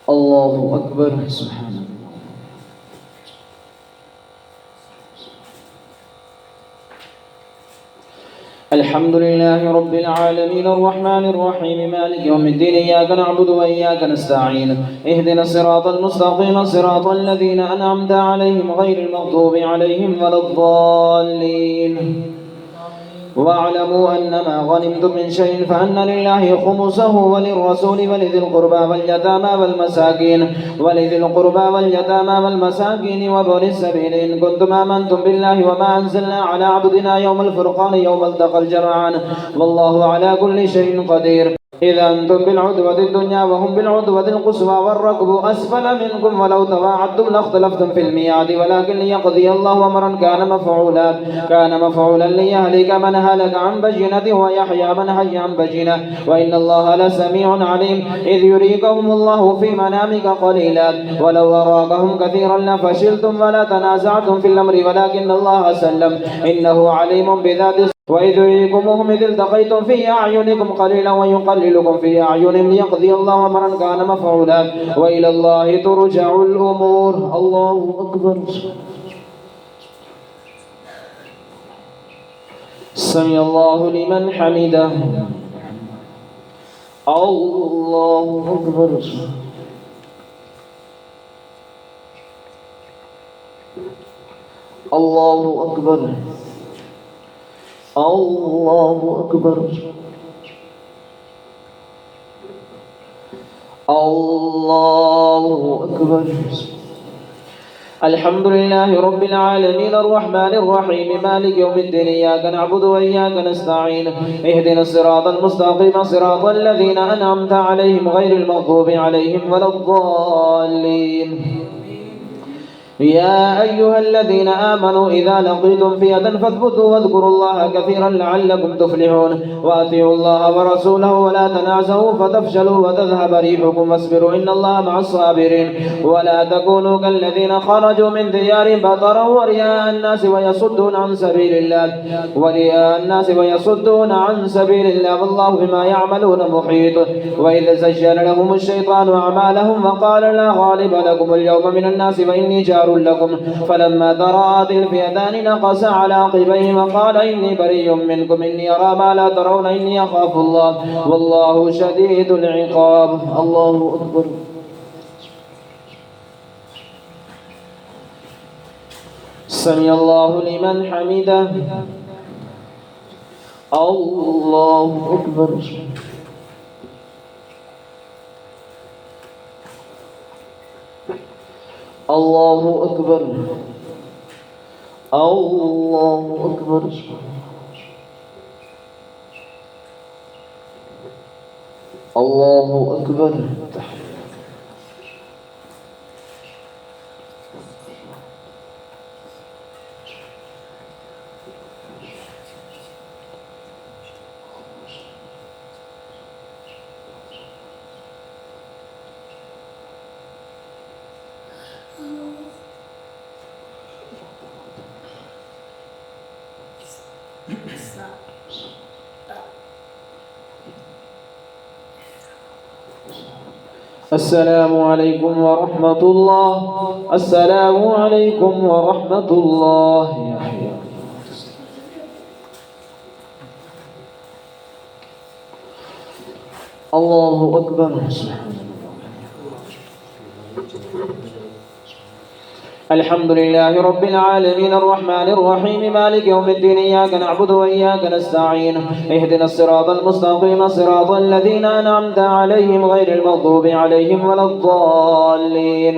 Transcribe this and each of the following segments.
الله أكبر. سبحان الله. الحمد لله رب العالمين الرحمن الرحيم مالك يوم الدين إياك نعبد وإياك نستعين اهدنا الصراط المستقيم صراط الذين أنعمت عليهم غير المغضوب عليهم ولا الضالين. واعلموا أنما غنمتم من شيء فأن لله خمسه وللرسول ولذي القربى واليتامى والمساكين وابن السبيل إن كنتم آمنتم بالله وما أنزلنا على عبدنا يوم الفرقان يوم التقى الجمعان والله على كل شيء قدير. إذا أنتم بالعدوة الدنيا وهم بالعدوة القصوى والركب أسفل منكم ولو تواعدتم لاختلفتم في الميعاد ولكن ليقضي الله أمرا كان مفعولا ليهلك من هلك عن بينة ويحيى من حي عن بينة وإن الله لسميع عليم. إذ يريكهم الله في منامك قليلا ولو أراكهم كثيرا لفشلتم ولا تنازعتم في الأمر ولكن الله سلم إنه عليم بذات الصدور. وإذ يريكمهم إذ التقيتم في أعينكم قليلا ويقللكم في أعينهم ليقضي الله أمرا كان مفعولا وإلى الله ترجع الأمور. الله أكبر. سمع الله لمن حمده. الله أكبر. الله أكبر. الله أكبر. الله أكبر. الحمد لله رب العالمين الرحمن الرحيم مالك يوم الدين إياك نعبد وإياك نستعين اهدنا الصراط المستقيم صراط الذين أنعمت عليهم غير المغضوب عليهم ولا الضالين. يا أيها الذين آمنوا إذا لقيتم فئة فاثبتوا واذكروا الله كثيرا لعلكم تفلحون وأطيعوا الله ورسوله ولا تنازعوا فتفشلوا وتذهب ريحكم واصبروا إن الله مع الصابرين. ولا تكونوا كالذين خرجوا من ديارهم بطرا ورئاء الناس ويصدون عن سبيل الله والله بما يعملون محيط. وإذ زين لهم الشيطان أعمالهم وقال لا غالب لكم اليوم من الناس وإني جار لكم فلما تراءت الفئتان نقص على عقبيه وقال إني بريء منكم إني أرى ما لا ترون إني أخاف الله والله شديد العقاب. الله أكبر. سمع الله لمن حمده. الله أكبر. الله أكبر. الله أكبر. الله أكبر. السلام عليكم ورحمة الله. السلام عليكم ورحمة الله. الله أكبر. الحمد لله رب العالمين الرحمن الرحيم مالك يوم الدين إياك نعبد وإياك نستعين اهدنا الصراط المستقيم صراط الذين أنعمت عليهم غير المغضوب عليهم ولا الضالين.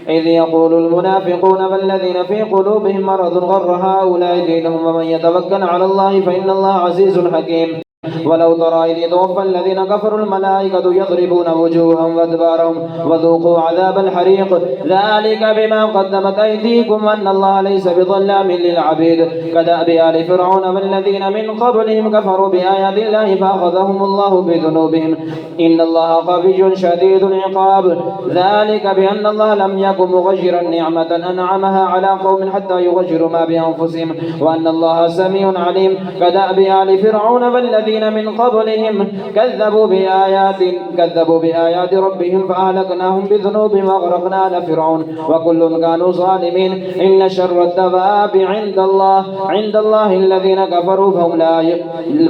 إذ يقول المنافقون والذين في قلوبهم مرض غر هؤلاء دينهم ومن يتوكل على الله فإن الله عزيز حكيم. ولو ترى إذ يتوفى الذين كفروا الملائكة يضربون وجوههم وأدبارهم وذوقوا عذاب الحريق ذلك بما قدمت أيديكم وأن الله ليس بظلام للعبيد. كدأب آل فرعون والذين من قبلهم كفروا بآيات الله فأخذهم الله بذنوبهم إن الله قوي شديد العقاب. ذلك بأن الله لم يكن مغيرا نعمة أنعمها على قوم حتى يغيروا ما بأنفسهم وأن الله سميع عليم. كدأب آل فرعون والذين الذين من قبلهم كذبوا بآيات ربهم فأهلكناهم بذنوبهم وأغرقنا آل فرعون وكل كانوا ظالمين. إن شر الدواب عند الله الذين كفروا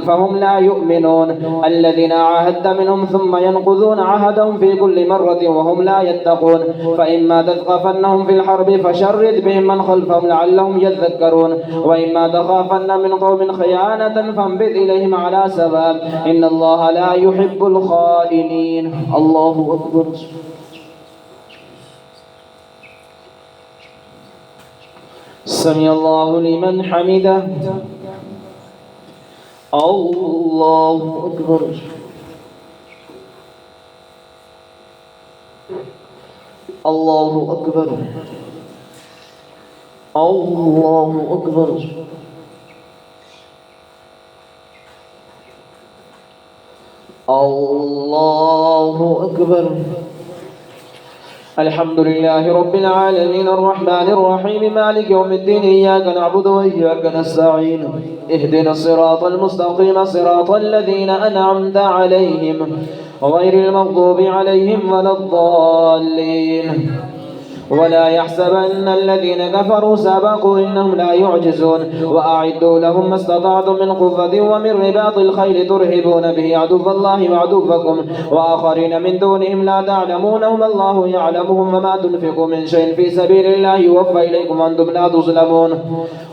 فهم لا يؤمنون. الذين عاهدت منهم ثم ينقضون عهدهم في كل مرة وهم لا يتقون. فإما تثقفنهم في الحرب فشرد بهم من خلفهم لعلهم يذكرون. وإما تخافن من قوم خيانة فانبذ إليهم على سواء إن الله لا يحب الخائنين. الله أكبر. سمع الله لمن حمده. الله أكبر. الله أكبر. الله أكبر. الله أكبر. الحمد لله رب العالمين الرحمن الرحيم مالك يوم الدين إياك نعبد وإياك نستعين اهدنا الصراط المستقيم صراط الذين أنعمت عليهم غير المغضوب عليهم ولا الضالين. ولا يحسبن الذين كفروا سبقوا إنهم لا يعجزون. وأعدوا لهم ما استطعتم من قوة ومن رباط الخيل ترهبون به عدو الله وعدوكم وآخرين من دونهم لا تعلمونهم الله يعلمهم. وما تنفقوا من شيء في سبيل الله يوفى إليكم وأنتم لا تظلمون.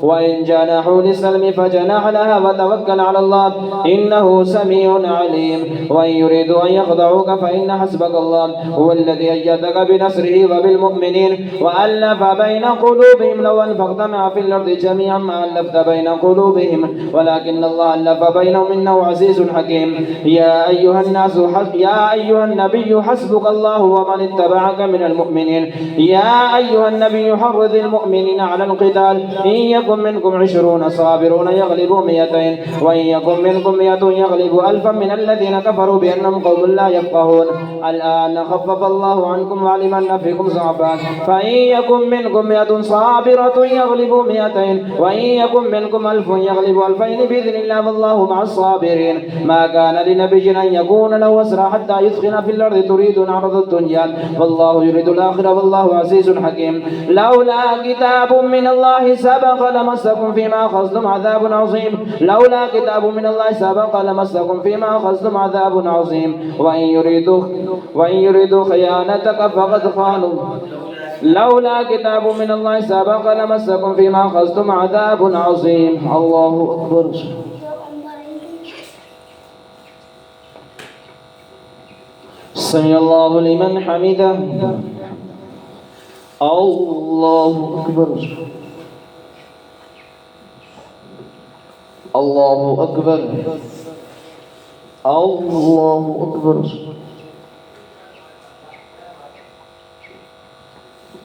وإن جنحوا للسلم فجنح لها وتوكل على الله إنه سميع عليم. وإن يريدوا أن يخدعوك فإن حسبك الله هو الذي أيدك بنصره وبالمؤمنين وألف بين قلوبهم. لو أنفقت ما في الأرض جميعا ما ألفت بين قلوبهم ولكن الله ألف بينهم إنه عزيز حكيم. يا أيها النبي حسبك الله ومن اتبعك من المؤمنين. يا أيها النبي حرض المؤمنين على القتال إن يكن منكم 20 صابرون يغلبوا 200 وإن يكن منكم 100 يغلبوا 1000 من الذين كفروا بأنهم قوم لا يفقهون. الآن خفف الله عنكم وعلم أن فيكم ضعفا فإن يكن منكم 100 صابرة يغلبوا 200 وإن يكن منكم 1000 يغلبوا 2000 بإذن الله والله مع الصابرين. ما كان لنبي أن يكون له أسرى حتى يثخن في الأرض تريدون عرض الدنيا والله يريد الآخرة والله عزيز حكيم. لولا كتاب من الله سبق لمسكم فيما أخذتم عذاب عظيم. لولا كتاب من الله سبق لمسكم فيما أخذتم عذاب عظيم. وإن يريدوا خيانتك فقد خانوا. لولا كتاب من الله سبق لمسكم فيما أخذتم عذاب عظيم. الله أكبر. سمع الله لمن حمده. الله أكبر. الله أكبر. الله أكبر.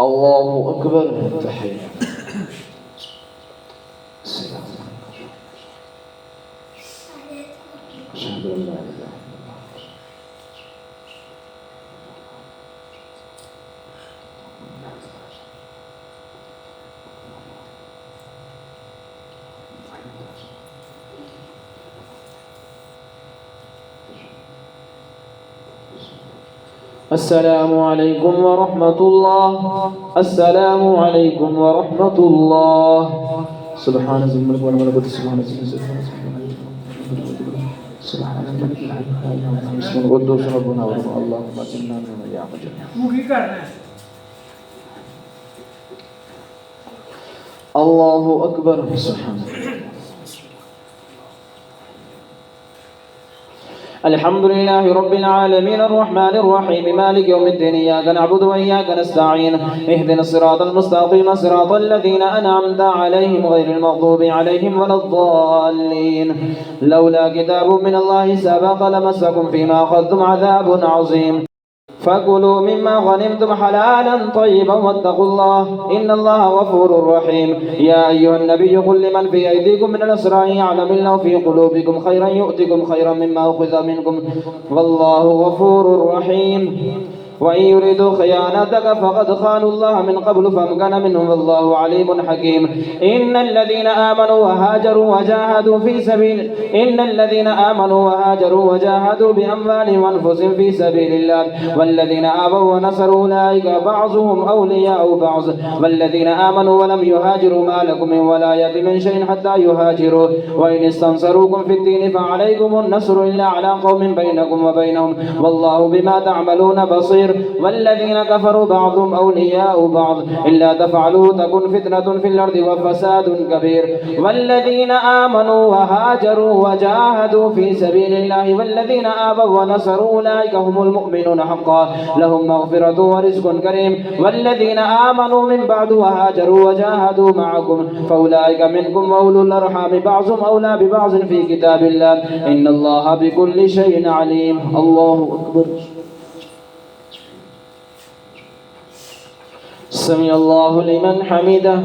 الله أكبر. تحية. أشهد أن لا إله. السلام عليكم ورحمة الله. السلام عليكم ورحمة الله. سبحان ذي الملك والملكوت سبحان الملك الحي بسم القدوس ربنا ورب اللهم اجعلنا من يعبد. الله أكبر. سبحان الحمد لله رب العالمين الرحمن الرحيم مالك يوم الدين إياك نعبد وإياك نستعين اهدنا الصراط المستقيم صراط الذين أنعمت عليهم غير المغضوب عليهم ولا الضالين. لولا كتاب من الله سبق لمسكم فيما أخذتم عذاب عظيم. فكلوا مما غنمتم حلالا طيبا واتقوا الله إن الله غفور رحيم. يا أيها النبي قل لمن في أيديكم من الأسرى يعلم الله في قلوبكم خيرا يؤتكم خيرا مما أخذ منكم والله غفور رحيم. وإن يريدوا خيانتك فقد خانوا الله من قبل فامكن منهم والله عليم حكيم. إن الذين آمنوا وهاجروا بأموالهم وأنفسهم في سبيل الله والذين آووا ونصروا أولئك بعضهم أولياء بعض والذين آمنوا ولم يهاجروا ما لكم من ولاية من شيء حتى يهاجروا وإن استنصروكم في الدين فعليكم النصر إلا على قوم بينكم وبينهم والله بما تعملون بصير. والذين كفروا بعضهم أولياء بعض إلا تفعلوا تكن فتنة في الأرض وفساد كبير. والذين آمنوا وهاجروا وجاهدوا في سبيل الله والذين آووا ونصروا أولئك هم المؤمنون حقا لهم مغفرة ورزق كريم. والذين آمنوا من بعد وهاجروا وجاهدوا معكم فأولئك منكم وأولو الأرحام بعضهم أولى ببعض في كتاب الله إن الله بكل شيء عليم. الله أكبر. سمع الله لمن حمده.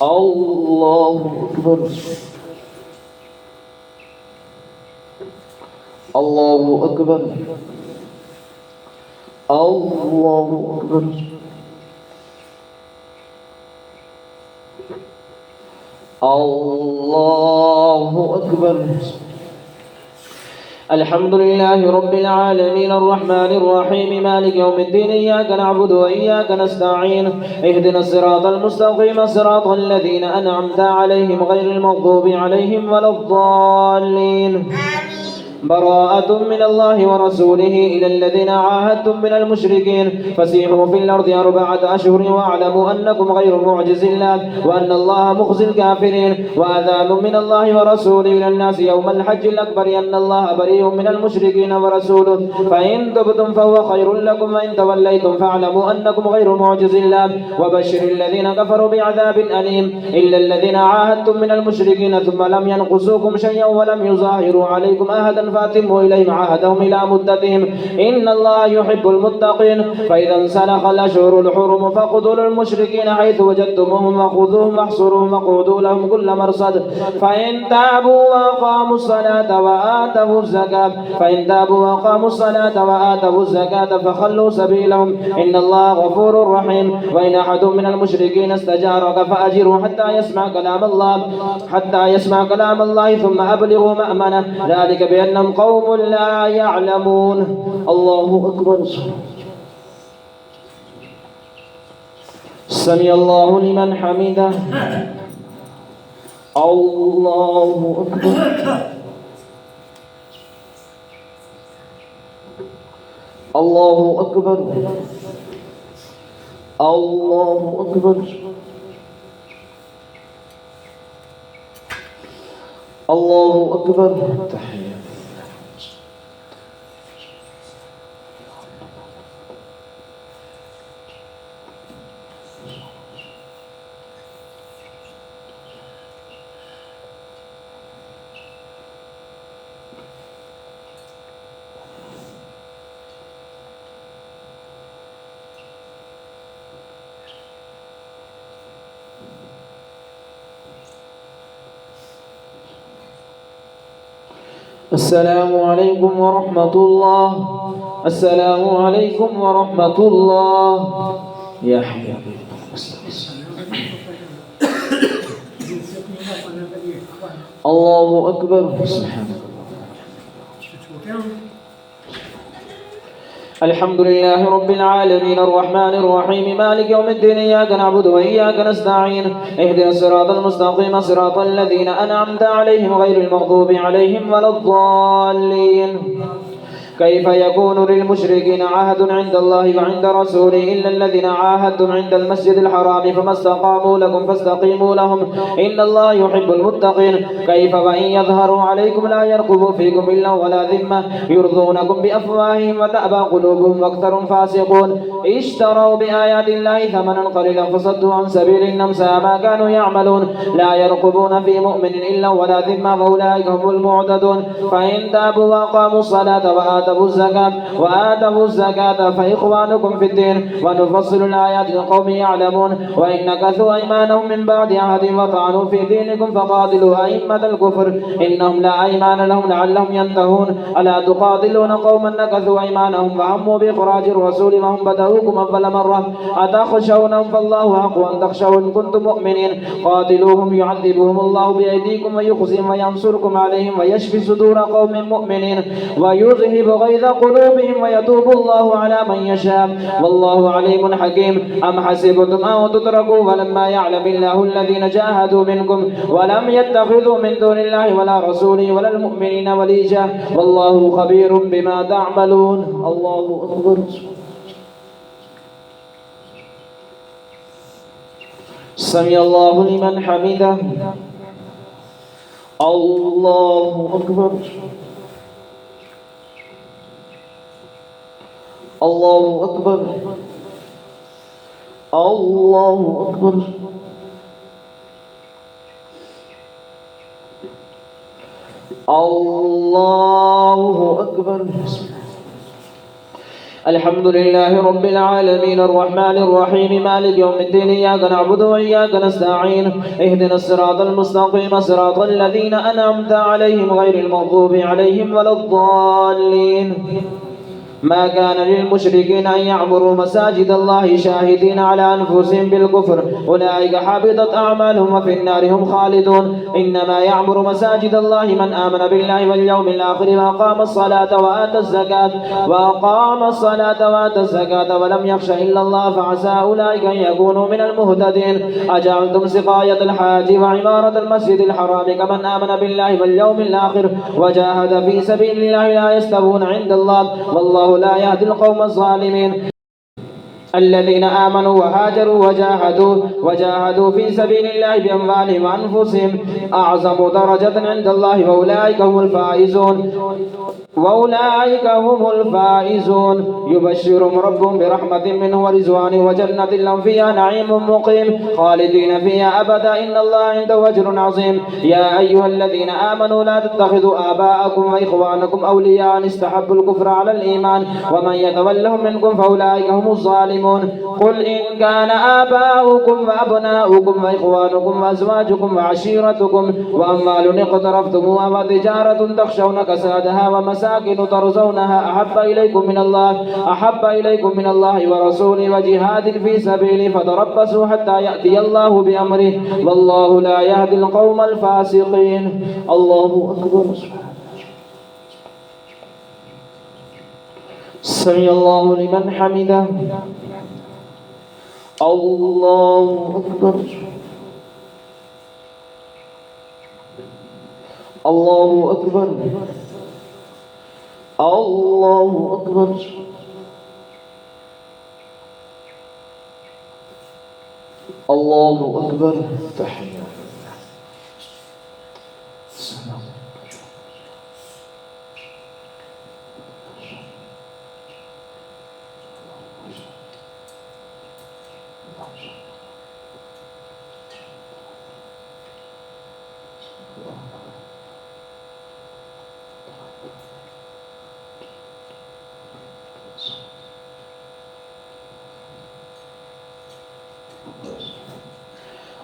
الله أكبر. الله أكبر. الله أكبر. الله أكبر. الحمد لله رب العالمين الرحمن الرحيم مالك يوم الدين إياك نعبد وإياك نستعين اهدنا الصراط المستقيم صراط الذين أنعمت عليهم غير المغضوب عليهم ولا الضالين. براءة من الله ورسوله إلى الذين عاهدتم من المشركين فسيحوا في الأرض 4 أشهر واعلموا أنكم غير معجز الله وأن الله مخزي الكافرين. وأذان من الله ورسوله إلى الناس يوم الحج الأكبر أن الله بريء من المشركين ورسوله فإن تبتم فهو خير لكم وإن توليتم فاعلموا أنكم غير معجز الله. وبشر الذين كفروا بعذاب أليم إلا الذين عاهدتم من المشركين ثم لم ينقصوكم شيئا ولم يظاهروا عليكم أحدا فاتموا إليهم عهدهم إلى مدتهم إن الله يحب المتقين. فإذا انسلخ الأشهر الحرم فاقتلوا المشركين حيث وجدتموهم وخذوهم واحصروهم وقعدوا لهم كل مرصد فإن تابوا وأقاموا الصلاة وآتوا الزكاة فخلوا سبيلهم إن الله غفور رحيم. وإن أحد من المشركين استجارك فأجره حتى يسمع كلام الله ثم أبلغوا مأمنه ذلك بأنهم قوم لا يعلمون. الله أكبر. سمع الله لمن حمده. الله أكبر. الله أكبر. الله أكبر. الله أكبر. السلام عليكم ورحمة الله. السلام عليكم ورحمة الله. يا حبيبي الله أكبر. الحمد لله رب العالمين الرحمن الرحيم مالك يوم الدين إياك نعبد وإياك نستعين اهدنا الصراط المستقيم صراط الذين أنعمت عليهم غير المغضوب عليهم ولا الضالين. كيف يكون للمشركين عهد عند الله وعند رسوله إلا الذين عاهدتم عند المسجد الحرام فما استقاموا لكم فاستقيموا لهم إن الله يحب المتقين. كيف وإن يظهروا عليكم لا يرقبوا فيكم إلا ولا ذمة يرضونكم بأفواههم وتأبى قلوبهم وأكثرهم فاسقون. اشتروا بآيات الله ثمنا قليلا فصدوا عن سبيل إنهم ساء ما كانوا يعملون. لا يرقبون في مؤمن إلا ولا ذمة فأولئك هم المعتدون. فإن تابوا وأقاموا الصلاة وآتوا وآتوا الزكاة فإخوانكم في الدين ونفصل الآيات لقوم يعلمون وإن نكثوا أيمانهم من بعد عهدهم وطعنوا في دينكم فقاتلوا أئمة الكفر إنهم لا أيمان لهم لعلهم ينتهون ألا تقاتلون قوما نكثوا أيمانهم وهموا بإخراج الرسول وهم بدأوكم أول مرة أتخشونهم فالله أقوى أن تخشوا إن كنتم مؤمنين قاتلوهم يعذبهم الله بأيديكم ويخزيهم وينصركم عليهم ويشفي صدور قوم مؤمنين ويذهب غيظ قلوبهم ويتوب الله على من يشاء والله عليم حكيم أم حسبتم أن تتركوا ولما يعلم الله الذين جاهدوا منكم ولم يتخذوا من دون الله ولا رسوله ولا المؤمنين وليجا والله خبير بما تعملون الله أكبر سمع الله لمن حمده الله أكبر الله أكبر الله أكبر الله أكبر الحمد لله رب العالمين الرحمن الرحيم مالك يوم الدين إياك نعبد وإياك نستعين اهدنا الصراط المستقيم صراط الذين أنعمت عليهم غير المغضوب عليهم ولا الضالين ما كان للمشركين أن يعمروا مساجد الله شاهدين على أنفسهم بالكفر أولئك حبطت أعمالهم وفي النار هم خالدون إنما يعمر مساجد الله من آمن بالله واليوم الآخر وأقام الصلاة وآتى الزكاة ولم يخش إلا الله فعسى أولئك أن يكونوا من المهتدين أجعلتم سقاية الحاج وعمارة المسجد الحرام كمن آمن بالله واليوم الآخر وجاهد في سبيل الله لا يستوون عند الله والله لا يهدي القوم الظالمين الذين آمنوا وهاجروا وجاهدوا في سبيل الله بأموالهم وأنفسهم أعظم درجة عند الله وأولئك هم الفائزون يبشرهم ربهم برحمة منه ورضوان وجنة لهم فيها نعيم مقيم خالدين فيها أبدا إن الله عنده أجر عظيم يا أيها الذين آمنوا لا تتخذوا آباءكم وإخوانكم أولياء إن استحبوا الكفر على الإيمان ومن يتولهم منكم فأولئك هم الظالمون قل إن كان آباؤكم وأبناؤكم وإخوانكم وأزواجكم وعشيرتكم وأموال اقترفتموها وتجارة تخشون كسادها ومساكن ترضونها أحب إليكم من الله ورسوله وجهاد في سبيله فتربصوا حتى يأتي الله بأمره والله لا يهدي القوم الفاسقين الله أكبر سمع الله لمن حمده الله أكبر الله أكبر الله أكبر الله أكبر تحية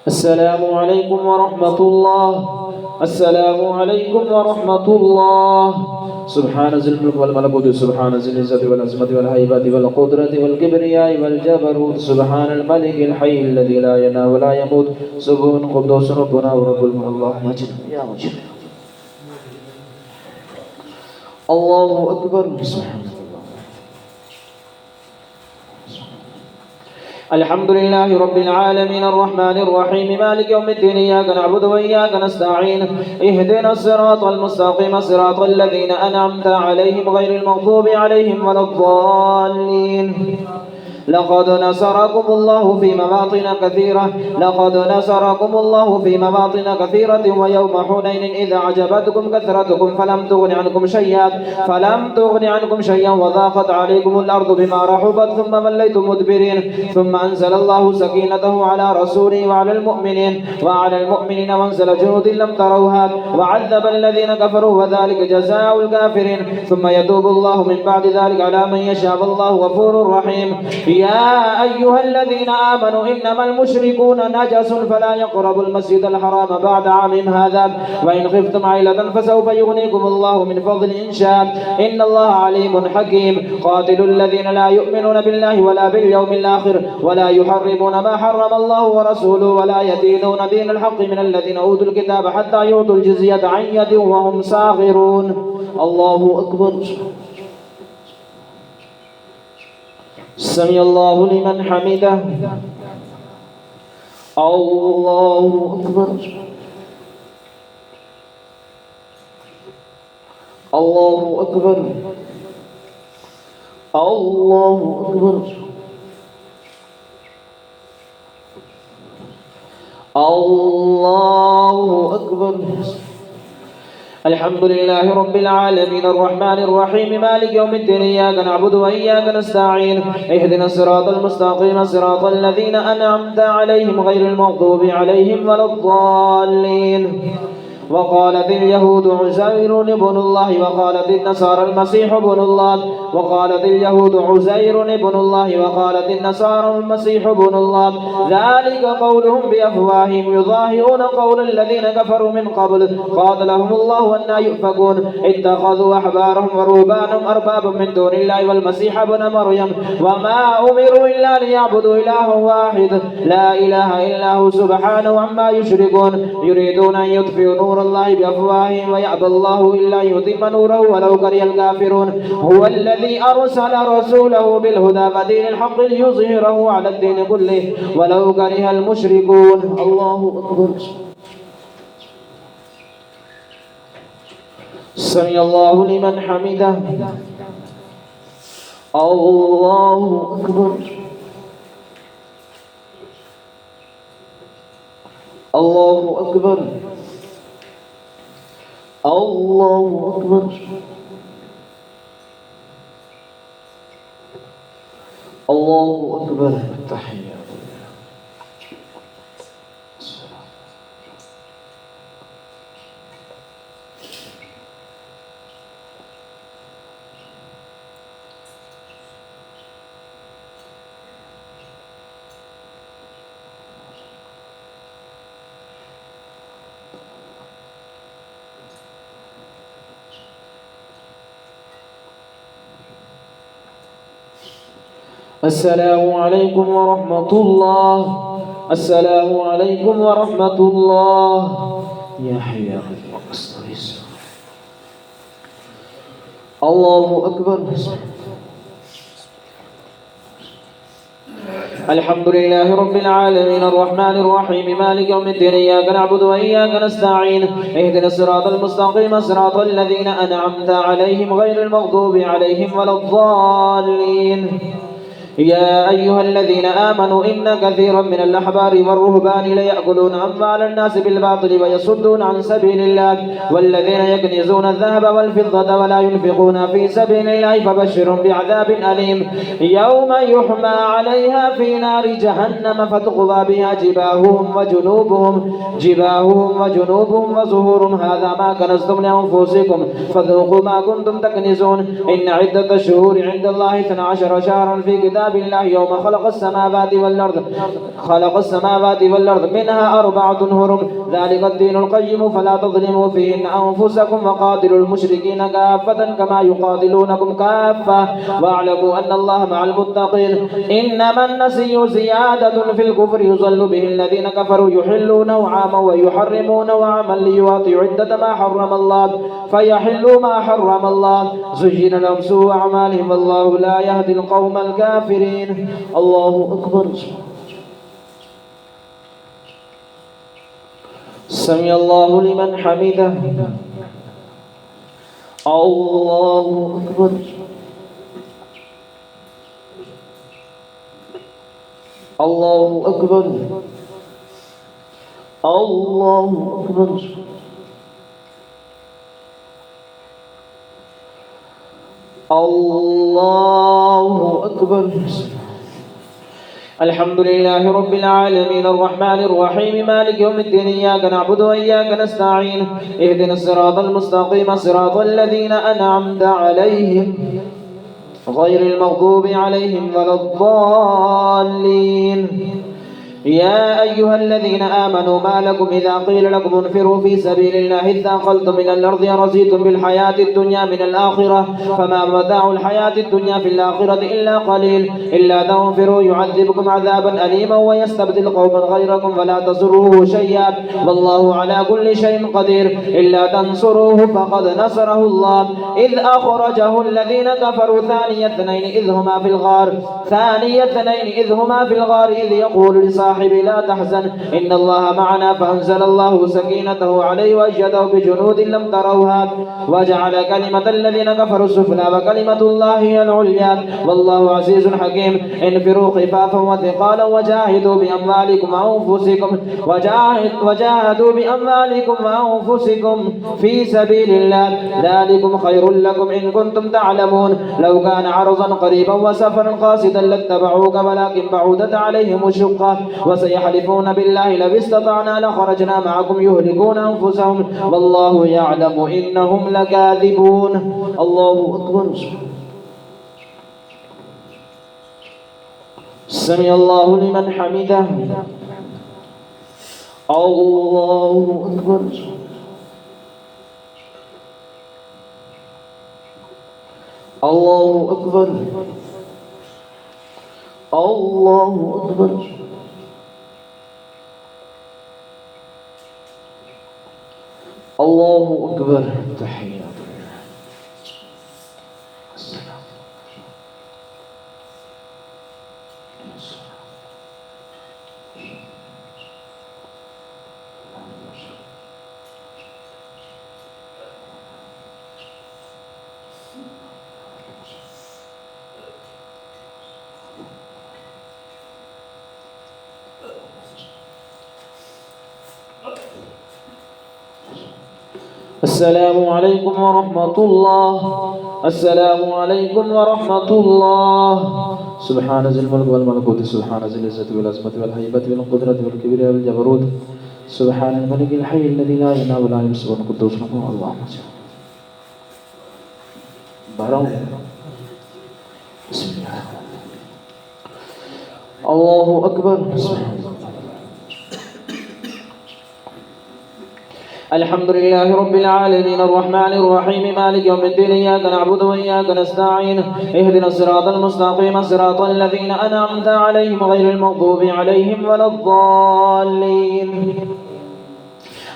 السلام عليكم ورحمة الله السلام عليكم ورحمة الله سبحان ذي الملك والملكوت سبحان ذي العزة والعظمة والهيبة والقدرة والكبرياء والجبروت سبحان الملك الحي الذي لا ينام ولا يموت سبحان قدوس ربنا ورب الملك اللهم اجعلنا يا مجيب الله أكبر الحمد لله رب العالمين الرحمن الرحيم مالك يوم الدين إياك نعبد وإياك نستعين اهدنا الصراط المستقيم صراط الذين أنعمت عليهم غير المغضوب عليهم ولا الضالين لقد نصركم الله في مواطن كثيرة لقد نصركم الله في مواطن كثيرة ويوم حنين إذا أعجبتكم كثرتكم فلم تغن عنكم شيئا وضاقت عليكم الأرض بما رحبت ثم مليتم مدبرين ثم أنزل الله سكينته على رسوله وعلى المؤمنين وانزل جنود لم تروها وعذب الذين كفروا وذلك جزاء الكافرين ثم يتوب الله من بعد ذلك على من يشاء والله غفور رحيم. يا أيها الذين آمنوا إنما المشركون نجس فلا يقربوا المسجد الحرام بعد عامهم هذا وإن خفتم عيلة فسوف يغنيكم الله من فضل إن شاء إن الله عليم حكيم. قاتلوا الذين لا يؤمنون بالله ولا باليوم الآخر ولا يحرمون ما حرم الله ورسوله ولا يدينون دين الحق من الذين أوتوا الكتاب حتى يعطوا الجزية عن يد وهم صاغرون. الله أكبر. سمع الله لمن حمده. الله أكبر. الله أكبر. الله أكبر. الله أكبر. الحمد لله رب العالمين الرحمن الرحيم مالك يوم الدين إياك نعبد وإياك نستعين اهدنا الصراط المستقيم صراط الذين أنعمت عليهم غير المغضوب عليهم ولا الضالين. وقالت اليهود عزير ابن الله وقالت النصارى المسيح ابن الله وقالت اليهود عزير ابن الله وقالت النصارى المسيح ابن الله ذلك قولهم بأفواههم يظاهرون قول الذين كفروا من قبل قاتلهم الله أنى يؤفكون اتخذوا أحبارهم ورهبانهم أربابا من دون الله والمسيح ابن مريم وما أمروا إلا ليعبدوا إلها واحد لا إله إلا هو سبحانه عما يشركون يريدون أن يطفئوا نور الله بأفواههم ويأبى الله إلا يتم نوره ولو كره الكافرون. هو الذي أرسل رسوله بالهدى ودين الحق ليظهره على الدين كله ولو كره المشركون. الله أكبر. سمع الله لمن حمده. الله أكبر. الله أكبر. الله أكبر. الله أكبر. التحيات. السلام عليكم ورحمة الله. السلام عليكم ورحمة الله. يحيى الله أكبر. الحمد لله رب العالمين الرحمن الرحيم مالك يوم الدين إياك نعبد وإياك نستعين اهدنا الصراط المستقيم صراط الذين أنعمت عليهم غير المغضوب عليهم ولا الضالين. يا أيها الذين آمنوا إن كثيرا من الأحبار والرهبان ليأكلون أموال الناس بالباطل ويصدون عن سبيل الله والذين يكنزون الذهب والفضة ولا ينفقون في سبيل الله فبشرهم بعذاب أليم يوم يحمى عليها في نار جهنم فتقضى بها جباههم وجنوبهم وظهورهم هذا ما كنزتم لأنفسكم فذوقوا ما كنتم تكنزون. إن عدة الشهور عند الله 12 شهرا في كتاب الله يوم خلق السماوات والأرض منها 4 هرم ذلك الدين القيم فلا تظلموا فيهن أنفسكم وقاتلوا المشركين كافة كما يقاتلونكم كافة واعلموا أن الله مع المتقين. إنما النسي زيادة في الكفر يضل به الذين كفروا يحلونه عاما ويحرمونه عاما ليواطئوا عدة ما حرم الله فيحلوا ما حرم الله زين لهم سوء أعمالهم والله لا يهدي القوم الكافرين. الله أكبر. سمع الله لمن حمده. الله أكبر. الله أكبر الله أكبر الله أكبر. الحمد لله رب العالمين الرحمن الرحيم مالك يوم الدين إياك نعبد وإياك نستعين اهدنا الصراط المستقيم صراط الذين أنعمت عليهم غير المغضوب عليهم ولا الضالين. يا أيها الذين آمنوا ما لكم إذا قيل لكم انفروا في سبيل الله اثاقلتم من الأرض أرضيتم بالحياة الدنيا من الآخرة فما متاع الحياة الدنيا في الآخرة إلا قليل إلا تنفروا يعذبكم عذابا أليما ويستبدل قوما غيركم ولا تضروه شيئا والله على كل شيء قدير. إلا تنصروه فقد نصره الله إذ أخرجه الذين كفروا ثاني اثنين إذ هما في الغار إذ يقول لصاحبه لا تحزن إن الله معنا فأنزل الله سكينته عليه وأيده بجنود لم تروها وجعل كلمة الذين كفروا السفلى وكلمة الله هي العليا والله عزيز حكيم. انفروا خفافا وثقالا وجاهدوا بأموالكم وأنفسكم في سبيل الله ذلكم خير لكم إن كنتم تعلمون. لو كان عرضا قريبا وسفرا قاصدا لاتبعوك ولكن بعدت عليهم الشقة وسيحلفون بالله لو استطعنا لخرجنا معكم يهلكون أنفسهم والله يعلم إنهم لكاذبون. الله أكبر. سمع الله لمن حمده. الله أكبر. الله أكبر. الله أكبر. الله أكبر. تحيات السلام عليكم ورحمة الله. السلام عليكم ورحمة الله. سبحان ذي الملك والملكوت سبحان ذي العزة والعظمة والهيبة والقدرة والكبرياء والجبروت سبحان الملك الحي الذي لا ينام ولا يمسك القدوس اللهم بارك. بسم الله. الله أكبر. الحمد لله رب العالمين الرحمن الرحيم مالك يوم الدين إياك نعبد وإياك نستعين اهدنا الصراط المستقيم صراط الذين أنعمت عليهم غير المغضوب عليهم ولا الضالين.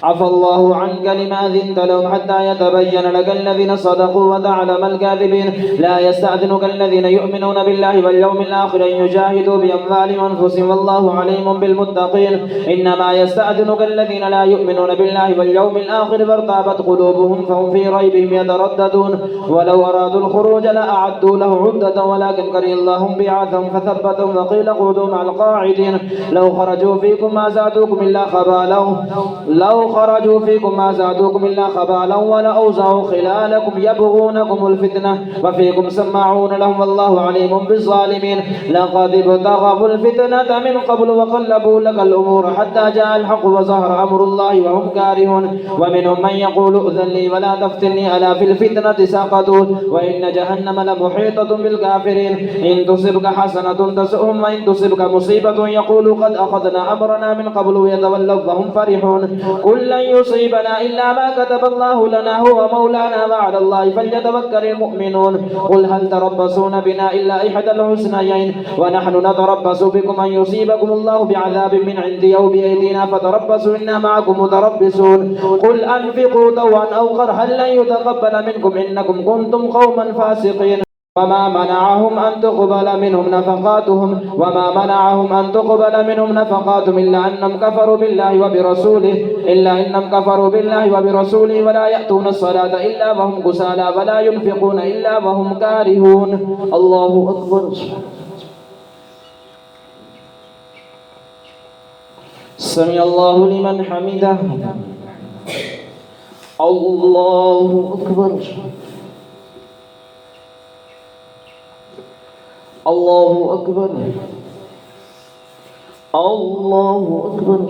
عفى الله عنك لما أذنت لهم حتى يتبين لك الذين صدقوا وتعلم الكاذبين. لا يستأذنك الذين يؤمنون بالله واليوم الآخر أن يجاهدوا بأموالهم وأنفسهم والله عليم بالمتقين. إنما يستأذنك الذين لا يؤمنون بالله واليوم الآخر فارتابت قلوبهم فهم في ريبهم يترددون ولو أرادوا الخروج لأعدوا له عدة ولكن كره الله بعثهم فثبتهم وقيل اقعدوا مع القاعدين. لو خرجوا فيكم ما زادوكم إلا خبالا ولأوزعوا خلالكم يبغونكم الفتنة وفيكم سماعون لهم والله عليم بالظالمين. لقد ابتغوا الفتنة من قبل وقلبوا لك الأمور حتى جاء الحق وظهر أمر الله وهم كارهون. ومنهم من يقول أذن لي ولا تفتني ألا في الفتنة سقطوا وإن جهنم لمحيطة بالكافرين. إن تصبك حسنة تسؤهم وإن تصبك مصيبة يقولوا قد أخذنا أمرنا من قبل ويتولوا وهم فرحون. قل لن يصيبنا إلا ما كتب الله لنا هو مولانا وعلى الله فليتوكل المؤمنون. قل هل تربصون بنا إلا إحدى الحسنيين ونحن نتربص بكم أن يصيبكم الله بعذاب من عندي أو بأيدينا فتربصوا إنا معكم متربصون. قل أنفقوا طوعا أو كرها لن يتقبل منكم إنكم كنتم قوما فاسقين. وما منعهم أن تقبل منهم نفقاتهم إلا أنهم كفروا بالله وبرسوله ولا يأتون الصلاة إلا وهم كسالى ولا ينفقون إلا وهم كارهون. الله أكبر. سمع الله لمن حمده. الله أكبر. الله أكبر. الله أكبر.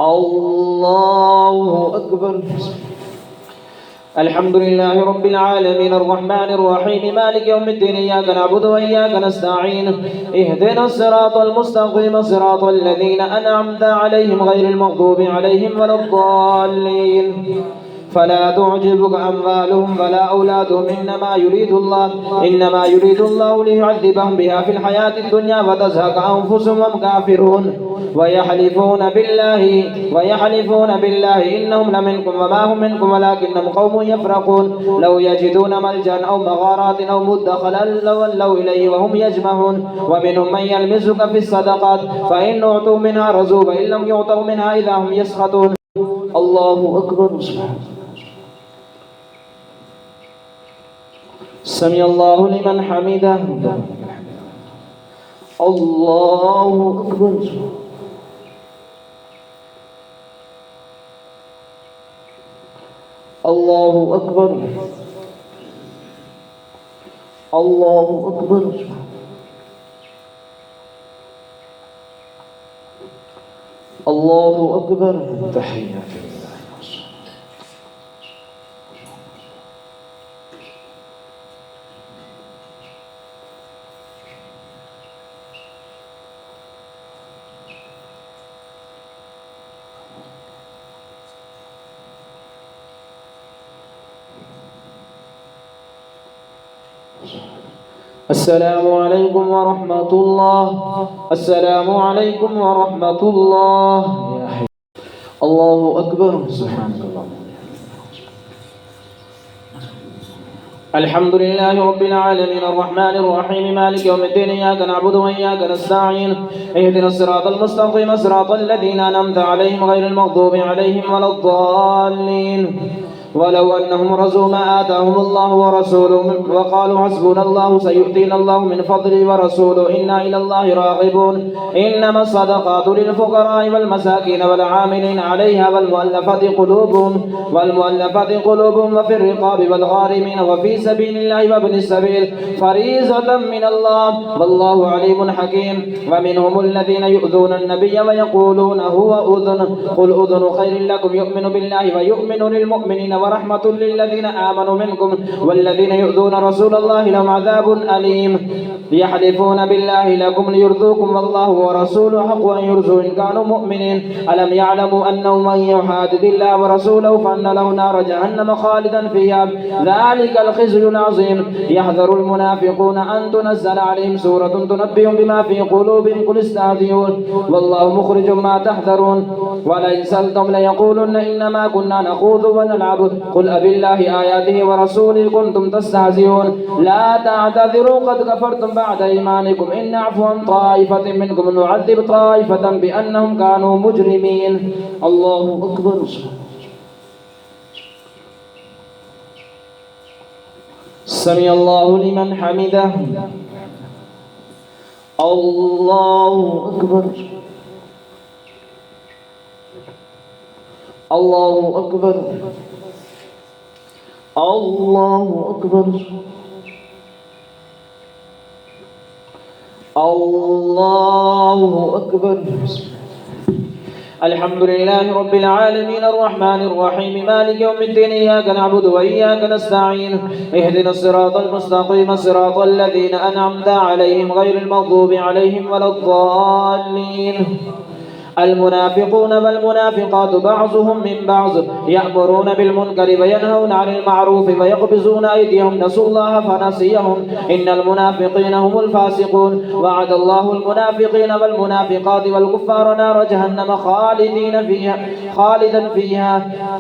الله أكبر. الحمد لله رب العالمين الرحمن الرحيم مالك يوم الدين إياك نعبد وإياك نستعين اهدنا الصراط المستقيم صراط الذين أنعمت عليهم غير المغضوب عليهم ولا الضالين. فلا تعجبك أموالهم ولا أولادهم إنما يريد الله ليعذبهم بها في الحياة الدنيا وتزهق أنفسهم وهم كافرون ويحلفون بالله إنهم لمنكم وما هم منكم ولكنهم قوم يفرقون لو يجدون ملجأ أو مغارات أو مدخلا لولوا إليه وهم يجمعون ومنهم من يلمزك في الصدقات فإن أعطوا منها رضوا وإن لم يعطوا منها إذا هم يسخطون. الله أكبر. سمع الله لمن حمده. الله أكبر. الله أكبر. الله أكبر. الله أكبر. تحيات لله. السلام عليكم ورحمة الله. السلام عليكم ورحمة الله. يا حي. الله أكبر. سبحانك اللهم. الحمد لله رب العالمين الرحمن الرحيم مالك يوم الدين إياك نعبد وإياك نستعين اهدنا الصراط المستقيم صراط الذين أنعمت عليهم غير المغضوب عليهم ولا الضالين. ولو أنهم رضوا ما آتاهم الله ورسوله وقالوا حسبنا الله سيؤتينا الله من فضله ورسوله إنا إلى الله راغبون. إنما الصدقات للفقراء والمساكين والعاملين عليها والمؤلفة قلوبهم وفي الرقاب والغارمين وفي سبيل الله وابن السبيل فريضة من الله والله عليم حكيم. ومنهم الذين يؤذون النبي ويقولون هو أذن قل أذن خير لكم يؤمن بالله ويؤمن للمؤمنين ورحمة للذين آمنوا منكم والذين يؤذون رسول الله لهم عذاب أليم. يحلفون بالله لكم ليرضوكم والله ورسوله حق أن يرضوا إن كانوا مؤمنين. ألم يعلموا أنه من يحادد الله ورسوله فأن له نار جهنم خالدا فيها ذلك الخزي العظيم. يحذر المنافقون أن تنزل عليهم سورة تنبئهم بما في قلوبهم قل استهزئوا والله مخرج ما تحذرون. ولئن سألتم ليقولن إنما كنا نخوض ونلعب قل أبالله آياته ورسوله كنتم تستهزئون لا تعتذروا قد كفرتم بعد إيمانكم إن نعفو عن طائفة منكم نعذب طائفة بأنهم كانوا مجرمين. الله أكبر. سمع الله لمن حمده. الله أكبر. الله أكبر. الله أكبر. الله أكبر. الحمد لله رب العالمين الرحمن الرحيم مالك يوم الدين إياك نعبد وإياك نستعين اهدنا الصراط المستقيم صراط الذين أنعمت عليهم غير المغضوب عليهم ولا الضالين. المنافقون والمنافقات بعضهم من بعض يأمرون بالمنكر وينهون عن المعروف ويقبضون أيديهم نسوا الله فنسيهم إن المنافقين هم الفاسقون. وعد الله المنافقين والمنافقات والكفار نار جهنم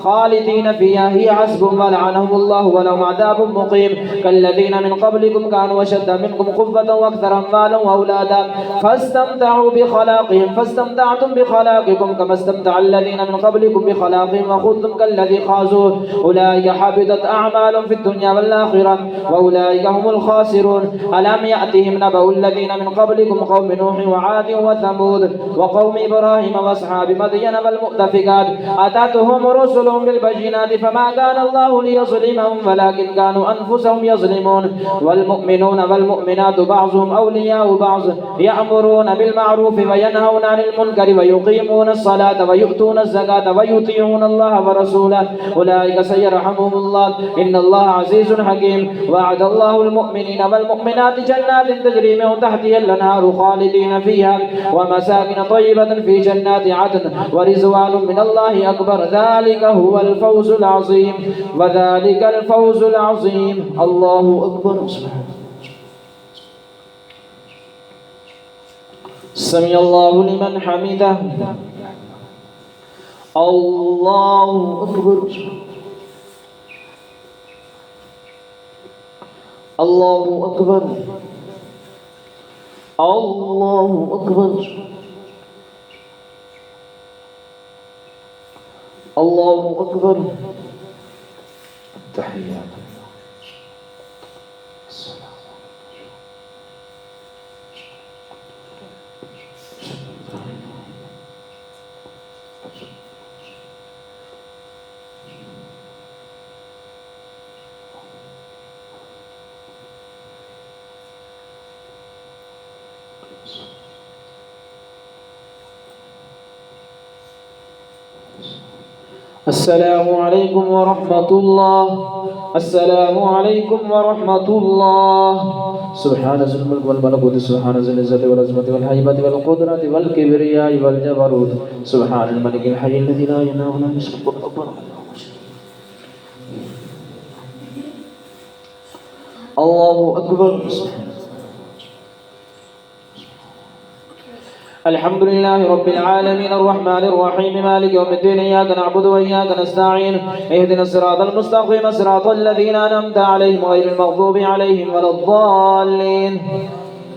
خالدين فيها هي حسبهم ولعنهم الله ولهم عذاب مقيم. كالذين من قبلكم كانوا أشد منكم قوة وأكثر أموالا وأولادا فاستمتعوا بخلاقهم فاستمتعتم بخلاقكم كما استمتع الذين من قبلكم بخلاقهم وخذتم كالذي خاضوا أولئك حبطت أعمالهم في الدنيا والآخرة وأولئك هم الخاسرون. ألم يأتهم نبأ الذين من قبلكم قوم نوح وعاد وثمود وقوم إبراهيم وأصحاب مدين والمؤتفكات أتتهم رسلهم بالبينات فما كان الله ليظلمهم ولكن كانوا أنفسهم يظلمون. والمؤمنون والمؤمنات بعضهم أولياء بعض يأمرون بالمعروف وينهون عن المنكر ويقيمون الصلاة ويؤتون الزكاة ويطيعون الله ورسوله أولئك سيرحمهم الله إن الله عزيز حكيم. وعد الله المؤمنين والمؤمنات جنات تجري من تحتها الأنهار خالدين فيها ومساكن طيبة في جنات عدن ورضوان من الله أكبر ذلك هو الفوز العظيم وذلك الفوز العظيم. الله أكبر. سمع الله لمن حمده. الله أكبر. الله أكبر. الله أكبر. الله أكبر. تحيات. السلام عليكم ورحمة الله. السلام عليكم ورحمة الله. سبحان ذي الملك والملكوت سبحان ذي العزة والعظمة والهيبة والقدرة والكبرياء والجبروت سبحان الملك الحي الذي لا ينام ولا يسرق الله أكبر. الحمد لله رب العالمين الرحمن الرحيم مالك يوم الدين إياك نعبد وإياك نستعين اهدنا الصراط المستقيم صراط الذين أنعمت عليهم غير المغضوب عليهم ولا الضالين.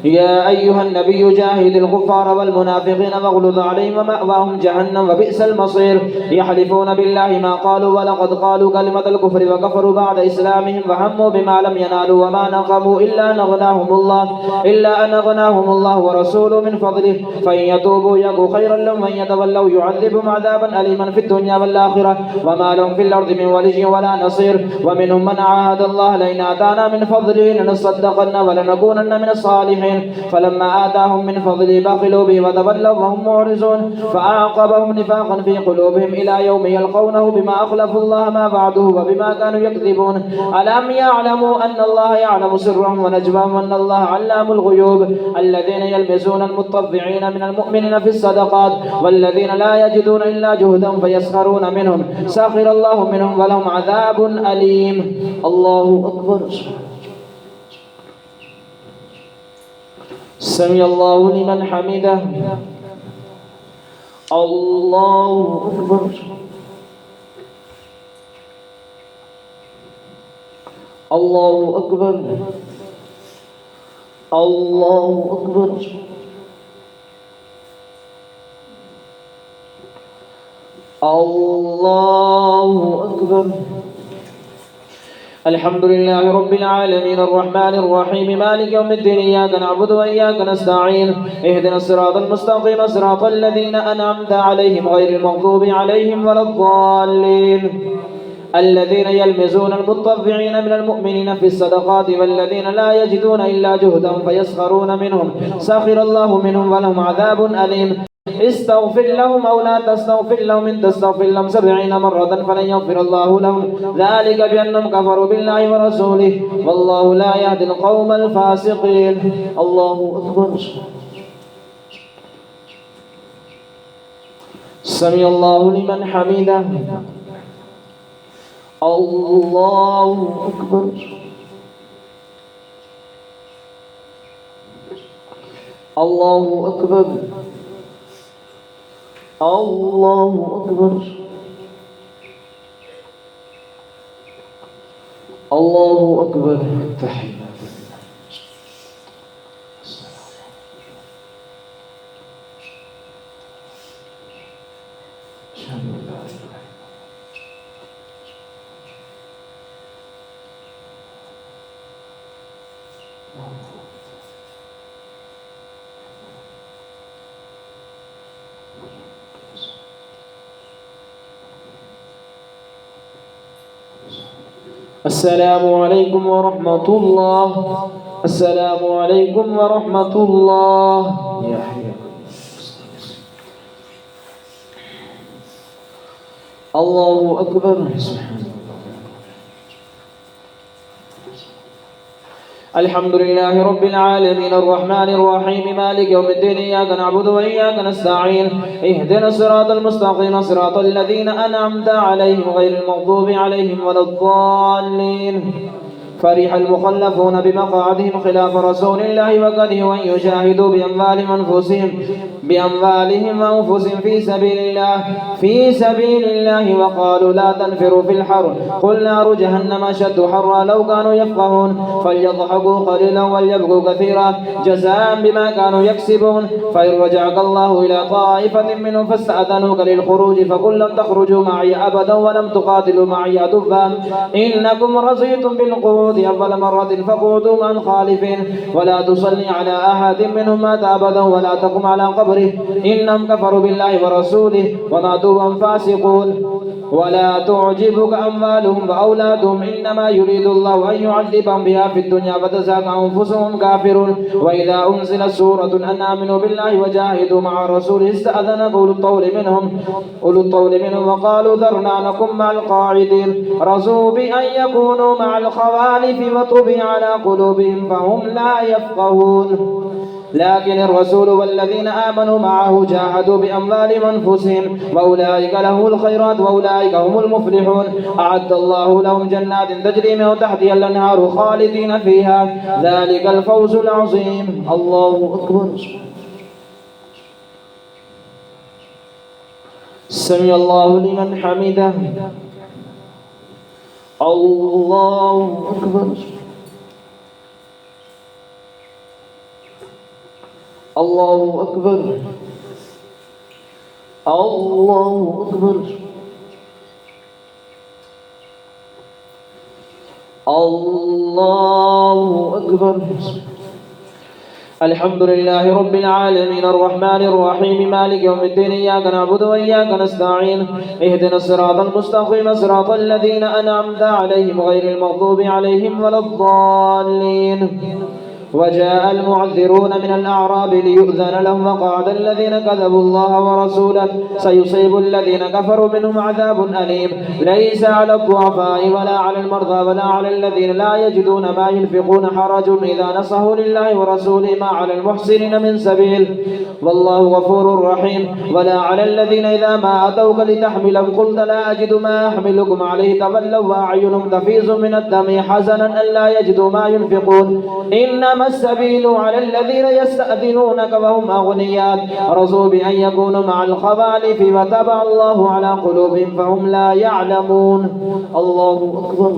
يا أيها النبي جاهد الكفار والمنافقين واغلظ عليهم ومأواهم جهنم وبئس المصير. يحلفون بالله ما قالوا ولقد قالوا كلمة الكفر وكفروا بعد إسلامهم وهموا بما لم ينالوا وما نقموا إلا أن أغناهم الله ورسوله من فضله فإن يتوبوا يكن خيرا لهم وإن يتولوا يعذبهم عذابا أليما في الدنيا والآخرة وما لهم في الأرض من ولي ولا نصير. ومنهم من عاهد الله لئن آتانا من فضله لنصدقن ولنكونن من الصالحين فلما آتاهم من فضله بخلوا به وتولوا وهم معرضون فأعقبهم نفاقا في قلوبهم إلى يوم يلقونه بما أخلفوا الله ما وعدوه وبما كانوا يكذبون. ألم يعلموا أن الله يعلم سرهم ونجواهم وأن الله علام الغيوب. الذين يلمزون المتطوعين من المؤمنين في الصدقات والذين لا يجدون إلا جهدهم فيسخرون منهم سخر الله منهم ولهم عذاب أليم. الله أكبر. سمع الله لمن حمده. الله أكبر. الله أكبر. الله أكبر. الله أكبر. الحمد لله رب العالمين الرحمن الرحيم مالك يوم الدين إياك نعبد وإياك نستعين اهدنا الصراط المستقيم صراط الذين أنعمت عليهم غير المغضوب عليهم ولا الضالين. الذين يلمزون المتطوعين من المؤمنين في الصدقات والذين لا يجدون إلا جهدهم فيسخرون منهم سخر الله منهم ولهم عذاب أليم. استغفر لهم أو لا تستغفر لهم إن تستغفر لهم 70 مرة فلن يغفر الله لهم ذلك بأنهم كفروا بالله ورسوله والله لا يهدي القوم الفاسقين. الله أكبر. سمع الله لمن حمده. الله أكبر. الله أكبر. الله أكبر. الله أكبر. تحية. السلام عليكم ورحمة الله. السلام عليكم ورحمة الله. يا حي. الله أكبر. الحمد لله رب العالمين الرحمن الرحيم مالك يوم الدين إياك نعبد وإياك نستعين اهدنا الصراط المستقيم صراط الذين أنعمت عليهم غير المغضوب عليهم ولا الضالين. فرح المخلفون بمقعدهم خلاف رسول الله وكرهوا أن يجاهدوا بأموالهم وأنفسهم في سبيل الله وقالوا لا تنفروا في الحر قل نار جهنم أشد حرا لو كانوا يفقهون فليضحكوا قليلا وليبكوا كثيرا جزاء بما كانوا يكسبون. فإن رجعك الله إلى طائفة منهم فاستأذنوك للخروج فقل لم تخرجوا معي أبدا ولم تقاتلوا معي عدوا إنكم رضيتم بالقعود أول مرة فقعدوا مع الخالفين ولا تصلي على أحد منهم مات أبدا ولا تقم على قبره إنهم كفروا بالله ورسوله وماتوا وهم فاسقون. ولا تعجبك أموالهم وأولادهم إنما يريد الله أن يعذبهم بها في الدنيا فتزهق أنفسهم كافرون. وإذا أنزلت سورة أن آمنوا بالله وجاهدوا مع الرسول استأذن أولو الطول منهم وقالوا ذرنا نكن مع القاعدين رضوا بأن يكونوا مع الخوالف وطبع على قلوبهم فهم لا يفقهون. لكن الرسول والذين آمنوا معه جاهدوا بأموالهم وأنفسهم وأولئك لهم الخيرات وأولئك هم المفلحون. أعد الله لهم جنات تجري من تحتها الأنهار خالدين فيها ذلك الفوز العظيم. الله أكبر. سمع الله لمن حمده. الله أكبر. الله أكبر. الله أكبر. الله أكبر. الحمد لله رب العالمين الرحمن الرحيم مالك يوم الدين إياك نعبد وإياك نستعين اهدنا الصراط المستقيم صراط الذين أنعمت عليهم غير المغضوب عليهم ولا الضالين. وجاء المعذرون من الأعراب ليؤذن لهم وقعد الذين كذبوا الله ورسوله سيصيب الذين كفروا منهم عذاب أليم. ليس على الضعفاء ولا على المرضى ولا على الذين لا يجدون ما ينفقون حرج إذا نصحوا لله ورسوله ما على المحسنين من سبيل والله غفور رحيم. ولا على الذين إذا ما أتوك لتحملهم قلت لا أجد ما أحملكم عليه تولوا وأعينهم تفيض من الدم حزنا ألا يجدوا ما ينفقون إنما السبيل على الذين يستأذنونك وهم أغنياء رضوا بأن يكونوا مع الخوالف وتبع الله على قلوبهم فهم لا يعلمون. الله أكبر.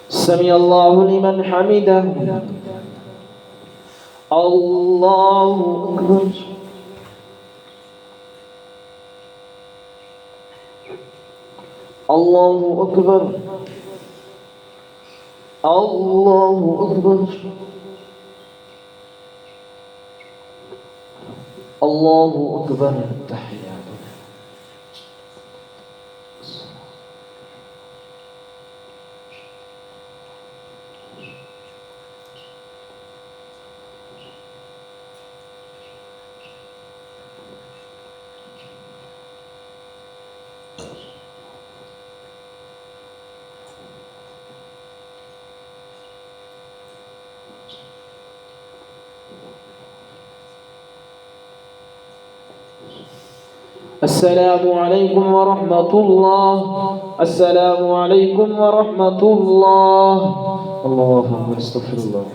سمع الله لمن حمده. الله أكبر. الله أكبر. الله أكبر. الله أكبر. تحيات. السلام عليكم ورحمة الله. السلام عليكم ورحمة الله. الله أكبر. استغفر الله.